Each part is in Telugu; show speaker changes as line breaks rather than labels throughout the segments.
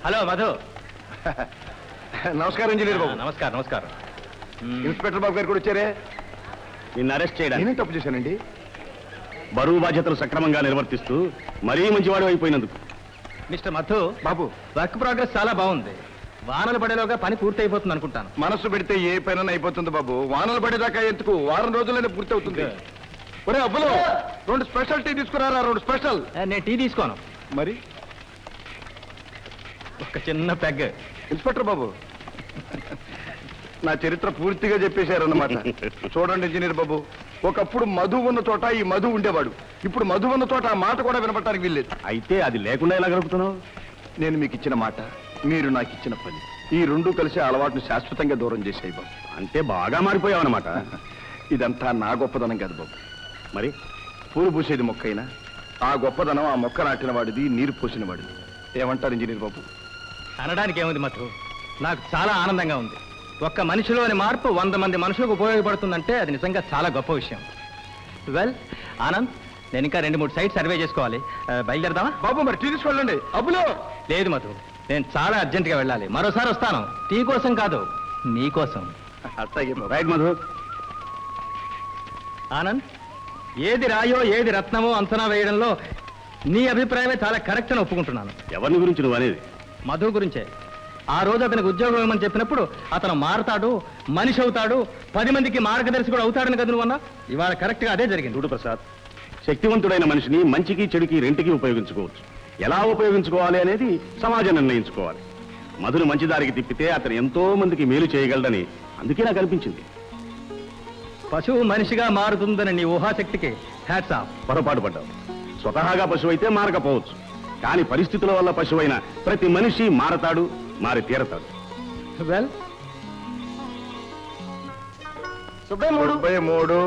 హలో మధు.
నమస్కారం ఇంజనీర్ బాబు.
నమస్కారం నమస్కారం.
ఇన్స్పెక్టర్ బాబు గారు కూడా వచ్చారే.
నిన్ను అరెస్ట్ చేయడానికి.
నేనేం తప్పు చేశానండి?
బరువు బాధ్యతలు సక్రమంగా నిర్వర్తిస్తూ మరీ మంచివాడు అయిపోయినందుకు. మిస్టర్ మధు
బాబు,
వర్క్ ప్రోగ్రెస్ చాలా బాగుంది. వానలు పడేలోగా పని పూర్తి అయిపోతుంది అనుకుంటాను.
మనసు పెడితే ఏ పైన అయిపోతుంది బాబు. వానలు పడేదాకా ఎందుకు, వారం రోజుల్లోనే పూర్తి అవుతుంది. ఒరే అబ్బులు, 2 స్పెషల్ టీ తీసుకురారా. 2 స్పెషల్.
నేను టీ తీసుకోను.
మరి
ఒక చిన్న పెగ్.
ఇన్స్పెక్టర్ బాబు, నా చరిత్ర పూర్తిగా చెప్పేశారన్నమాట. చూడండి ఇంజనీర్ బాబు, ఒకప్పుడు మధు ఉన్న చోట ఈ మధు ఉండేవాడు. ఇప్పుడు మధు ఉన్న చోట ఆ మాట కూడా వినపడటానికి వీల్లేదు.
అయితే అది లేకుండా ఎలా గడుపుతున్నావు?
నేను మీకు ఇచ్చిన మాట, మీరు నాకు ఇచ్చిన పని, ఈ 2 కలిసి అలవాటును శాశ్వతంగా దూరం చేసాయి బాబు.
అంటే బాగా మారిపోయావు అన్నమాట.
ఇదంతా నా గొప్పదనం కాదు బాబు.
మరి
పూలు పూసేది మొక్క అయినా ఆ గొప్పదనం ఆ మొక్క నాటిన వాడిది, నీరు పోసిన వాడిది. ఏమంటారు ఇంజనీర్ బాబు?
అనడానికి ఏముంది మధు, నాకు చాలా ఆనందంగా ఉంది. ఒక్క మనిషిలోని మార్పు 100 మంది మనుషులకు ఉపయోగపడుతుందంటే అది నిజంగా చాలా గొప్ప విషయం. వెల్ ఆనంద్, నేను ఇంకా 2-3 సైట్ సర్వే చేసుకోవాలి. బయలుదేరదామా?
బాబు మరి టీ తీసుకెళ్ళండి. అబ్బులో.
లేదు మధు, నేను చాలా అర్జెంటుగా వెళ్ళాలి. మరోసారి వస్తాను. టీ కోసం కాదు, నీ కోసం.
అట్లాగే బాబు.
రైట్ మధు. ఆనంద్, ఏది రాయో ఏది రత్నమో అంచనా వేయడంలో నీ అభిప్రాయమే చాలా కరెక్ట్ అని ఒప్పుకుంటున్నాను.
ఎవరిని గురించి నువ్వు అనేది?
మధు గురించే. ఆ రోజు అతనికి ఉద్యోగం ఇవ్వమని చెప్పినప్పుడు అతను మారతాడు, మనిషి అవుతాడు, 10 మందికి మార్గదర్శకుడు అవుతాడని కదా నువ్వు అన్నా. ఇవాళ కరెక్ట్ గా అదే జరిగింది.
చూడు ప్రసాద్, శక్తివంతుడైన మనిషిని మంచికి చెడుకి రెంటికి ఉపయోగించుకోవచ్చు. ఎలా ఉపయోగించుకోవాలి అనేది సమాజం నిర్ణయించుకోవాలి. మధును మంచి దారికి తిప్పితే అతను ఎంతో మందికి మేలు చేయగలడని అందుకే నాకు అనిపించింది.
పశువు మనిషిగా మారుతుందని నీ ఊహాశక్తికి హ్యాట్స్ ఆఫ్.
పొరపాటు పడ్డావు. స్వతహాగా పశువు అయితే మారకపోవచ్చు, కానీ పరిస్థితుల వల్ల పశువైన ప్రతి మనిషి మారతాడు, మారి తీరతాడు.
వెల్,
73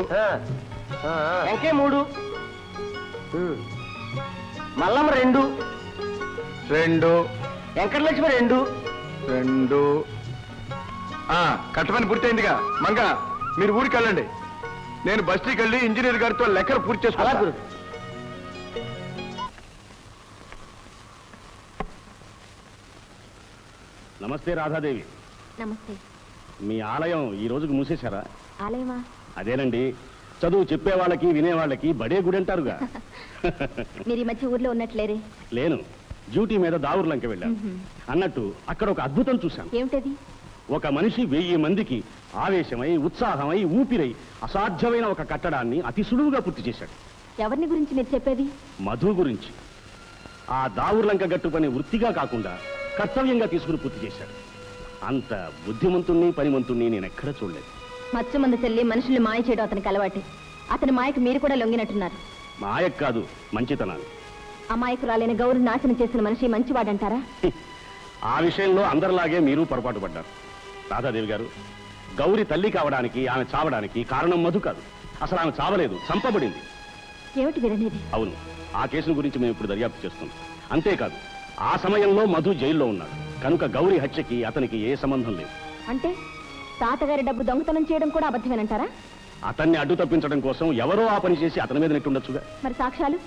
వెంకే 3 మల్లమ్మ 2
2
వెంకటలక్ష్మి 2
2 కట్టమని పూర్తయిందిగా. మంగ, మీరు ఊరికి వెళ్ళండి. నేను బస్తీకి వెళ్ళి ఇంజనీర్ గారితో లెక్కలు పూర్తి చేసుకోవాలి.
నమస్తే రాధాదేవి.
నమస్తే.
మీ ఆలయం ఈ రోజుకు మూసేశారా?
ఆలయమా?
అదేనండి, చదువు చెప్పే వాళ్ళకి వినేవాళ్ళకి బడే గుడి అంటారుగా.
మీరు ఈ మధ్య ఊర్లో ఉన్నట్లేరే?
లేను, డ్యూటీ మీద దావుర్లంక వెళ్ళాను. అన్నట్టు అక్కడ ఒక అద్భుతం చూశాను.
ఏమిటది?
ఒక మనిషి 1000 మందికి ఆవేశమై, ఉత్సాహమై, ఊపిరై అసాధ్యమైన ఒక కట్టడాన్ని అతి సులువుగా పూర్తి చేశాడు.
ఎవరిని గురించి మీరు చెప్పేది?
మధు గురించి. ఆ దావుర్లంక గట్టు పని వృత్తిగా కాకుండా కర్తవ్యంగా తీసుకుని పూర్తి చేశాడు. అంత బుద్ధిమంతుణ్ణి, పనిమంతుణ్ణి నేను ఎక్కడ చూడలేదు.
మత్స్య మందు చెల్లి మనుషుల్ని మాయ చేయడం అతనికి అలవాటే. అతని మాయకు మీరు కూడా లొంగినట్టున్నారు.
మాయకు కాదు, మంచితనాన్ని.
అమాయకురాలైన గౌరు నాశనం చేసిన మనిషి మంచివాడంటారా?
ఆ విషయంలో అందరిలాగే మీరు పొరపాటు పడ్డారు. రాధాదేవి గారు, గౌరి తల్లి కావడానికి, ఆమె చావడానికి కారణం మధు కాదు. అసలు ఆమె చావలేదు, చంపబడింది.
ఏమిటి విననేది?
అవును, ఆ కేసును గురించి మేము ఇప్పుడు దర్యాప్తు చేస్తున్నాం. అంతేకాదు, ఆ సమయంలో మధు జైల్లో ఉన్నాడు కనుక గౌరి హత్యకి అతనికి ఏ సంబంధం లేదు.
అంటే తాతగారి డబ్బు దొంగతనం చేయడం కూడా అబద్ధమేనంటారా?
అతన్ని అడ్డు తప్పించడం కోసం ఎవరో ఆ పని చేసి అతని మీద నెట్టుండొచ్చుగా.
మరి సాక్ష్యాలు?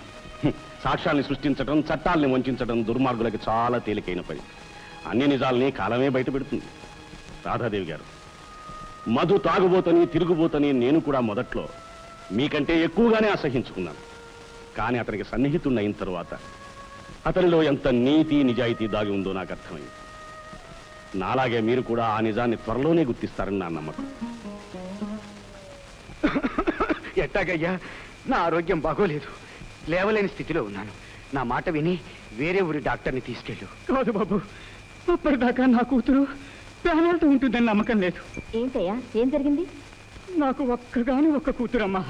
సాక్ష్యాల్ని సృష్టించడం, చట్టాల్ని వంచడం దుర్మార్గులకి చాలా తేలికైన పని. అన్ని నిజాల్ని కాలమే బయట పెడుతుంది. రాధాదేవి గారు, మధు తాగుబోతని, తిరుగుబోతని నేను కూడా మొదట్లో మీకంటే ఎక్కువగానే అసహించుకున్నాను. కానీ అతనికి సన్నిహితున్నయిన తరువాత అతనిలో ఎంత నీతి, నిజాయితీ దాగి ఉందో నాకు అర్థమైంది. నాలాగే మీరు కూడా ఆ నిజాన్ని త్వరలోనే గుర్తిస్తారని నా నమ్మకం.
ఎట్టాగయ్యా, నా ఆరోగ్యం బాగోలేదు, లేవలేని స్థితిలో ఉన్నాను. నా మాట విని వేరే ఊరి డాక్టర్ని తీసుకెళ్ళు.
కాదు బాబు, అప్పటిదాకా నా కూతురు ప్రాణాలతో ఉంటుందని నమ్మకం లేదు.
ఏంటయ్యా, ఏం జరిగింది?
నాకు ఒక్క కూతురమ్మా.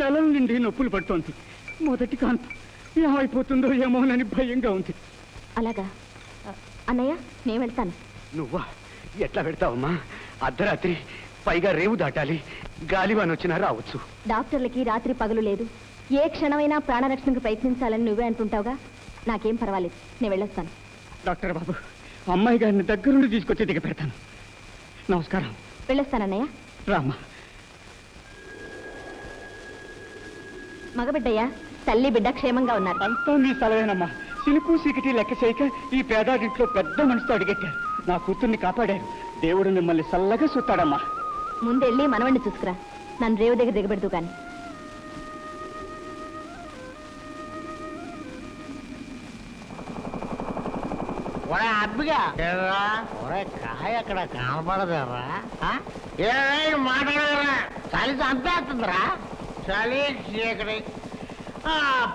నెలల నుండి నొప్పులు పడుతోంది. మొదటి కాన్పు ఏమైపోతుందో ఏమోనని భయంగా ఉంది.
అలాగా? అన్నయ్య, నేను వెళ్తాను.
నువ్వా? ఎట్లా పెడతావమ్మా? అర్ధరాత్రి, పైగా రేవు దాటాలి. గాలివాన వచ్చినా రావచ్చు.
డాక్టర్లకి రాత్రి పగలు లేదు. ఏ క్షణమైనా ప్రాణరక్షణకు ప్రయత్నించాలని నువ్వే అంటుంటావుగా. నాకేం పర్వాలేదు, నేను వెళ్ళొస్తాను.
డాక్టర్ బాబు, అమ్మాయి గారిని దగ్గరుండి తీసుకొచ్చి దిగ పెడతాను. నమస్కారం.
వెళ్ళొస్తానన్నయ్య.
రామ్మా.
మగబిడ్డయ్యా, తల్లి బిడ్డ క్షేమంగా ఉన్నారు.
అంతా నీ సెలవేనమ్మా. చిలుకు చీకటి లెక్క చేయక ఈ పేదాడింట్లో పెద్ద మనసుతో అడిగెట్టారు. నా కూతుర్ని కాపాడారు. దేవుడు మిమ్మల్ని చల్లగా చూస్తాడమ్మా.
ముందెళ్ళి మనవణ్ణి చూసుకురా. నన్ను రేవు దగ్గర దిగబెడుతూ కానీ.
ఒరే అబ్బిగా ఒరే కాయ అక్కడ కనపడదరా మాట్లాడరా చలి చంపేస్తుందిరా చలి చీకటి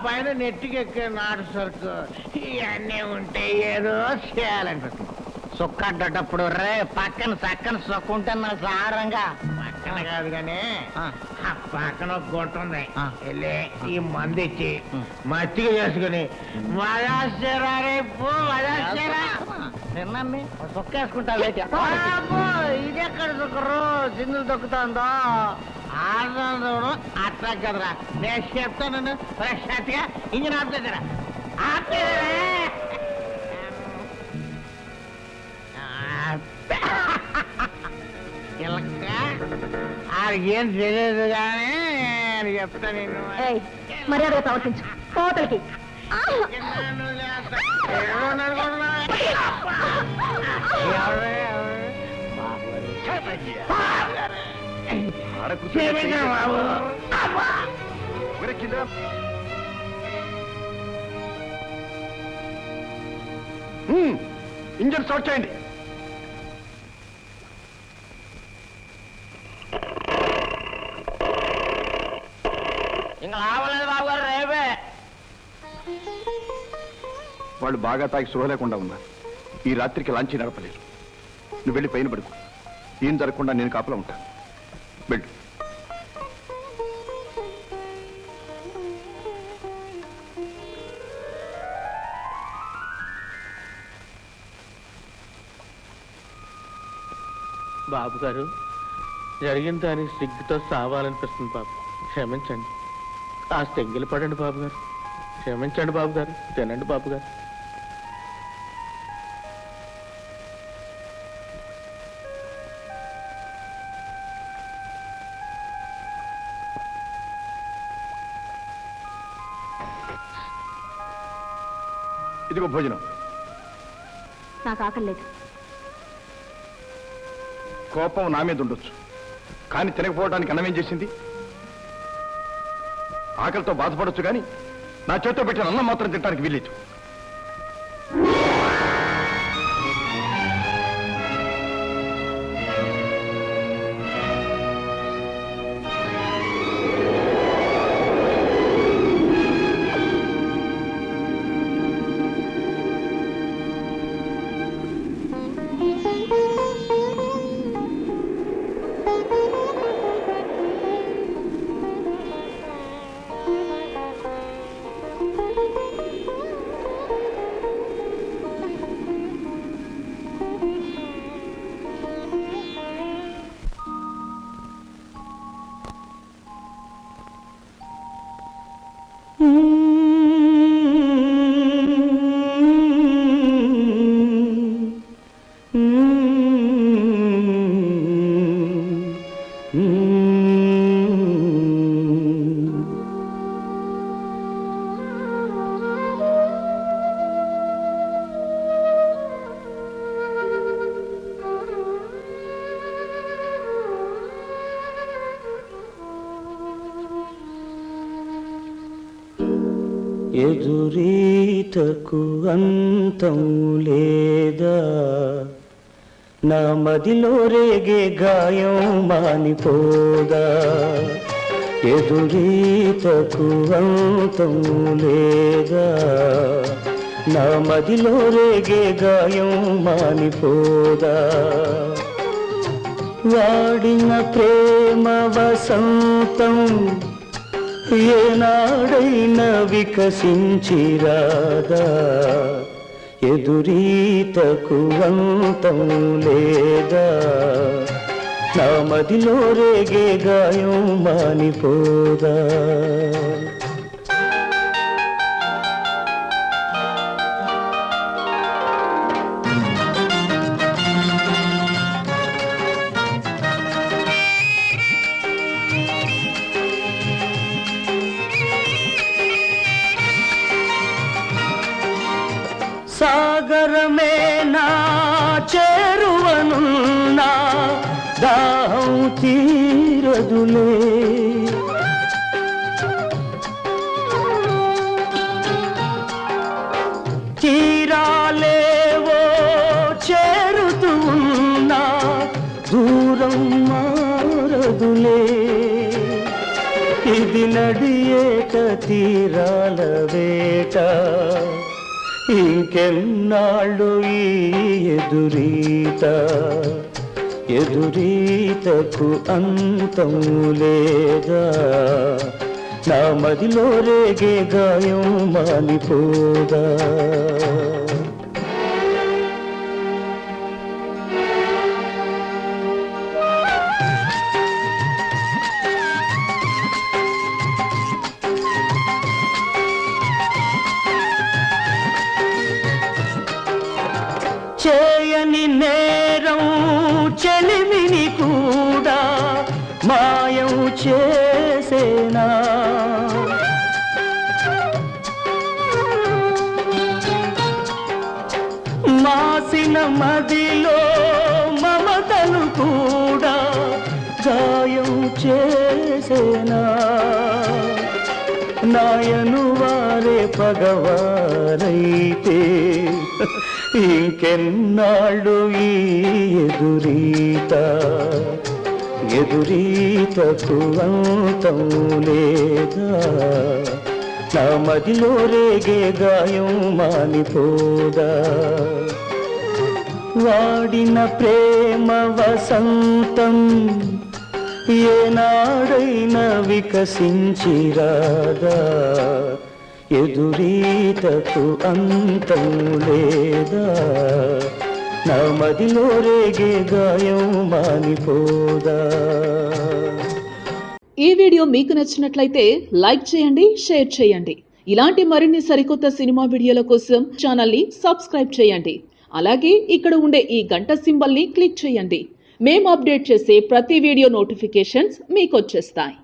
పైన నెట్టికెక్కే నాటు సరుకు ఇవన్నీ ఉంటే ఏదో చేయాలనిపిస్తుంది. సుక్క అడ్డేటప్పుడు రే పక్కన చక్కన సుక్క ఉంటే నా సారంగా పక్కన కాదు కానీ ఆ పక్కన ఒక గుంట ఉంది. వెళ్ళి ఈ మందు ఇచ్చి మచ్చిగ చేసుకుని మజారా రేపు మజారా తిన్నాన్ని సుక్క వేసుకుంటా. ఇది ఎక్కడ సుక్కరు సిందులు తొక్కుతుందో ఆనందం అట్లా కదరా. నేను చెప్తాను ఫ్రెష్గా ఇంజిన్ ఆపుతారా ఏం తెలియదు కానీ చెప్తా నేను
మర్యాదగా ప్రవర్తించు. కోతలకి
ఇంజన్ స్టార్ట్ చేయండి.
ఇంకా రావలేదు బాబు గారు రేపే.
వాళ్ళు బాగా తాగి స్పృహ లేకుండా ఉన్నారు. ఈ రాత్రికి లాంచీ నడపలేరు. నువ్వు వెళ్ళి పైన పడుకో. ఏం జరగకుండా నేను కాపలా ఉంటాను. వెళ్ళు.
బాబు గారు జరిగిన దాని సిగ్గుతో సావాలనిపిస్తుంది బాబు. క్షమించండి. ఆ తెంగిలి పడండి బాబు గారు. క్షమించండి బాబు గారు. తినండి బాబు గారు.
ఇదిగో భోజనం.
నాకు ఆకలి లేదు.
కోపం నా మీద ఉండొచ్చు, కానీ తినకపోవడానికి అన్నం ఏం చేసింది? ఆకలితో బాధపడొచ్చు కానీ నా చేతితో పెట్టిన అన్నం మాత్రం తినడానికి వీల్లేదు.
ఎదురీతకు అంతం లేదా, నా మదిలో రేగే గాయం మానిపోదా. ఎదురీతకు అంతం లేదా, నా మదిలో రేగే గాయం మానిపోదా. వాడిన ప్రేమ వసంతం ఏనాడైనా వికసించిరాదా. ఎదురీతకు అంతం లేదా, నా మదిలో రేగే గాయం మానిపోదా. దాహం తీరదులే. తీరాలేవో చేరుతూ ఉన్నా దూరం మారదులే. ఇది నడియేట తీరాల వేట, ఇంకెన్నాళ్ళు ఈ ఎదురీత, ఎదురీతకు అంతం లేదా. నా మదిలో రేగే గాయం మానిపోదా. చేయని నేరం చెలిమిని కూడా మాయం చేసేనా. మాసిన మదిలో మమతను కూడా గాయం చేసేనా. నాయను వారే పగవారైతే ఇంకెన్నాళ్ళు ఈ ఎదురీత, ఎదురీతకు అంతం లేదా. నా మదిలో రేగే గాయం మానిపోదా. వాడిన ప్రేమ వసంతం ఏనాడైనా వికసించిరాదా. ఎదురీతకు అంతం లేదా. నా మదిలో రేగే గాయం మానిపోదా.
ఈ వీడియో మీకు నచ్చినట్లయితే లైక్ చేయండి, షేర్ చేయండి. ఇలాంటి మరిన్ని సరికొత్త సినిమా వీడియోల కోసం ఛానల్ని సబ్స్క్రైబ్ చేయండి. అలాగే ఇక్కడ ఉండే ఈ గంట సింబల్ని క్లిక్ చేయండి. మేము అప్డేట్ చేసే ప్రతి వీడియో నోటిఫికేషన్స్ మీకు వచ్చేస్తాయి.